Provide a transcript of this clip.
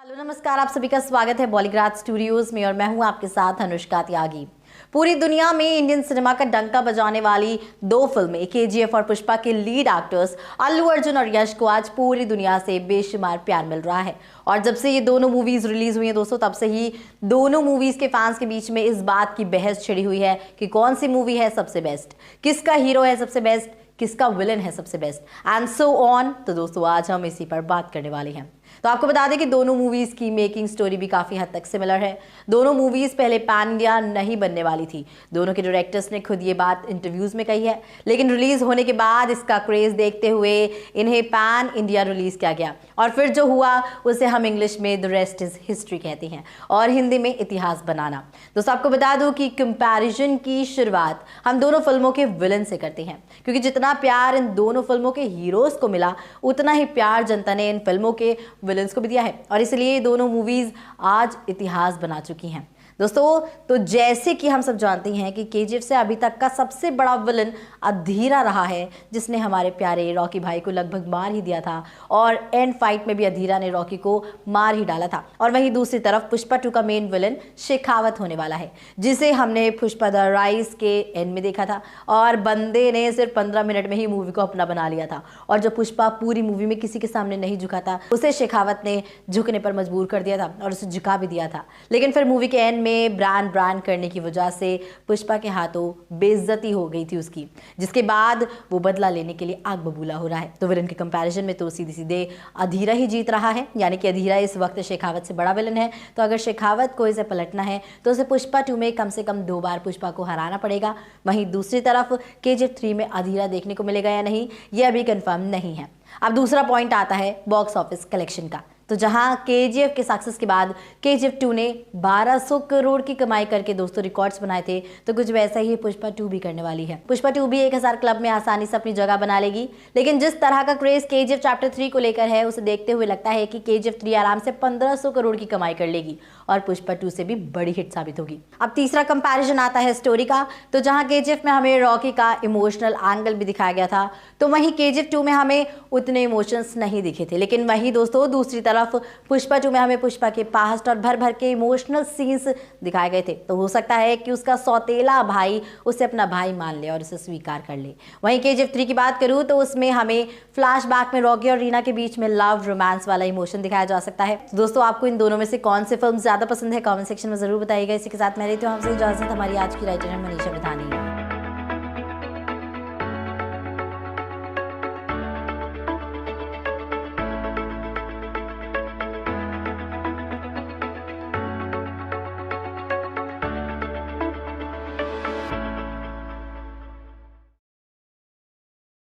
Hello नमस्कार, आप सभी का स्वागत है बॉलीग्राज स्टूडियोज में और मैं हूं आपके साथ अनुष्का त्यागी। पूरी दुनिया में इंडियन सिनेमा का डंका बजाने वाली दो फिल्में केजीएफ और पुष्पा के लीड एक्टर्स अल्लू अर्जुन और यश को आज पूरी दुनिया से बेशुमार प्यार मिल रहा है। और जब से ये दोनों मूवीज रिलीज हुई हैं दोस्तों, तब से ही दोनों मूवीज के फैंस के बीच में इस बात की बहस छिड़ी हुई है कि कौन सी मूवी है सबसे बेस्ट, किसका हीरो है सबसे बेस्ट, किसका विलन है सबसे बेस्ट एंड सो ऑन। तो दोस्तों आज हम इसी पर बात करने वाले हैं। तो आपको बता दें कि दोनों मूवीज की मेकिंग स्टोरी भी काफी हद तक सिमिलर है। दोनों मूवीज पहले पैन इंडिया नहीं बनने वाली थी। दोनों के डायरेक्टर्स ने खुद ये बात इंटरव्यूज में कही है, लेकिन रिलीज होने के बाद इसका क्रेज देखते हुए इन्हें पैन इंडिया रिलीज किया गया और फिर जो हुआ उसे हम इंग्लिश में द रेस्ट इज हिस्ट्री कहते हैं और हिंदी में इतिहास बनाना। दोस्तों आपको बता दूं कि कंपैरिजन की शुरुआत हम दोनों फिल्मों के विलन से करते हैं, क्योंकि जितना प्यार इन दोनों फिल्मों के हीरोज को मिला उतना ही प्यार जनता ने इन फिल्मों के विलन्स को भी दिया है और इसलिए ये दोनों मूवीज आज इतिहास बना चुकी हैं। दोस्तों तो जैसे कि हम सब जानते हैं कि केजीएफ से अभी तक का सबसे बड़ा विलन अधीरा रहा है, जिसने हमारे प्यारे रॉकी भाई को लगभग मार ही दिया था और एंड फाइट में भी अधीरा ने रॉकी को मार ही डाला था। और वहीं दूसरी तरफ पुष्पा 2 का मेन विलन शेखावत होने वाला है, जिसे हमने पुष्पा द राइज के एंड में देखा था और बंदे ने सिर्फ 15 मिनट में ही मूवी को अपना बना लिया था। और जब पुष्पा पूरी मूवी में किसी के सामने नहीं झुका था, उसे शेखावत ने झुकने पर मजबूर कर दिया था और उसे झुका भी दिया था। लेकिन फिर मूवी के एंड में ब्रांड करने की वजह से पुष्पा के हाथों बेइज्जती हो गई थी उसकी, जिसके बाद वो बदला लेने के लिए आग बबूला हो रहा है। तो विलन के कंपैरिजन में तो सीधे सीधे अधीरा ही जीत रहा है, यानी कि अधीरा इस वक्त शेखावत से बड़ा विलन है। तो अगर शेखावत को इसे पलटना है तो उसे पुष्पा 2 में कम से कम 2 बार पुष्पा को हराना पड़ेगा। वहीं दूसरी तरफ केजीएफ 3 में अधीरा देखने को मिलेगा या नहीं, यह अभी कंफर्म नहीं है। अब दूसरा पॉइंट आता है बॉक्स ऑफिस कलेक्शन का। तो जहां केजीएफ के सक्सेस के बाद केजीएफ 2 ने 1200 करोड़ की कमाई करके दोस्तों रिकॉर्ड्स बनाए थे, तो कुछ वैसा ही पुष्पा 2 भी करने वाली है। पुष्पा 2 भी 1000 क्लब में आसानी से अपनी जगह बना लेगी। लेकिन जिस तरह का क्रेज केजीएफ चैप्टर 3 को लेकर है, उसे देखते हुए लगता है कि केजीएफ 3 आराम से 1500 करोड़ की कमाई कर लेगी और पुष्पा 2 से भी बड़ी हिट साबित होगी। अब तीसरा कंपैरिजन आता है स्टोरी का। तो जहां केजीएफ में हमें रॉकी का इमोशनल एंगल भी दिखाया गया था, तो वहीं केजीएफ 2 में हमें उतने इमोशंस नहीं दिखे थे। लेकिन वहीं दोस्तों दूसरी तरफ पुष्पा 2 में हमें पुष्पा के पास्ट और भर भर के इमोशनल सीन्स दिखाए गए थे। तो हो सकता है कि उसका सौतेला भाई उसे अपना भाई मान ले और उसे स्वीकार कर ले। वहीं केजीएफ 3 की बात करूं तो उसमें हमें फ्लैशबैक में रॉकी और रीना के बीच में लव रोमांस वाला इमोशन दिखाया जा सकता है। तो दोस्तों आपको इन दोनों में से कौन सी फिल्म ज्यादा पसंद है, कमेंट सेक्शन में जरूर बताइएगा। इसी के साथ मैं लेती हूं आपसे इजाजत। हमारी आज की राइटर है मनीषा प्रधानी।